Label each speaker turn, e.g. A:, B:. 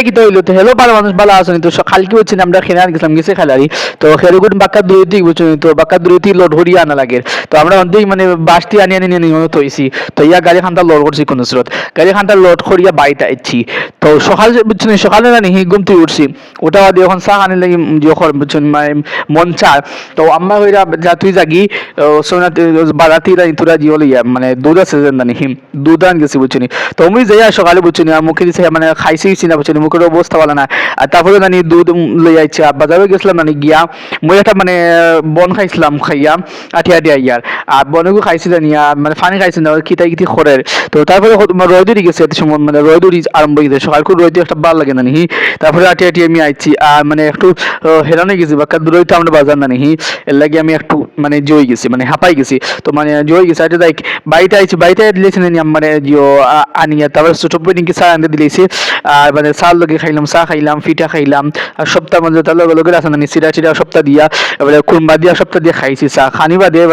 A: কিতা হইলো তো হেলো ভালো মানুষ ভালো আসেনি তো কালকে হচ্ছে না আমরা খেলার গেছিলাম গেছে খেলারি তো খেরুগুন বাক্কা দূরতি বুঝছো তো বাক্কা দূরতি লোড হরিয়া আনা লাগে তো আমরা অন্তেই মানে বাসটি আনি আনি নিয়ে নিয়মিত হইছি তো ইয়া গাড়ি খানটা লোড করছি কোন স্রোত গাড়ি খানটা লোড করিয়া বাইটা ইচ্ছি তো সকাল বুঝছো সকালে না হি ঘুম থেকে উঠছি ওটা বাদে এখন চা আনি লাগি যখন বুঝছো মানে মন চায় তো আম্মা হইরা যা তুই জাগি সোনা বারাতি রাই তুরা জিও লইয়া মানে দুধ আছে জানি হিম দুধ আন গেছি বুঝছো তো আমি যাইয়া সকালে বুঝছো মুখে দিছে মানে খাইছি না বুঝছো মুখের অবস্থা ভালো না আর তারপরে নানি দুধ লই আইছে বাজারে গেছিলাম নানি গিয়া মই একটা মানে বন খাইছিলাম খাইয়া আঠিয়া দিয়া ইয়ার আর বনগু খাইছি জানি আর মানে পানি খাইছি না কিতাই কিতি খরের তো তারপরে রোদুরি গেছে এত সময় মানে রোদুরি আরম্ভ হয়ে গেছে সকাল করে রোদ একটা ভালো লাগে নানি তারপরে আঠিয়া আঠিয়া আমি আইছি আর মানে একটু হেরানো গেছি বাক্কা দূরে তো আমরা বাজার নানি এর লাগে আমি একটু মানে জয় গেছি মানে হাঁপাই গেছি তো মানে জয় গেছি আচ্ছা যাই বাড়িতে আইছি বাড়িতে দিলেছি নানি মানে জিও আনিয়া তারপরে ছোট নিকি চা আনতে দিলেছি আর মানে চার লগে খাইলাম চা খাইলাম পিঠা খাইলাম আর সপ্তাহ মধ্যে তার লগে লগে আছে নানি চিরা চিরা সপ্তাহ দিয়া এবারে কুরমা দিয়া সপ্তাহ দিয়ে খাইছি চা খানিবা দিয়ে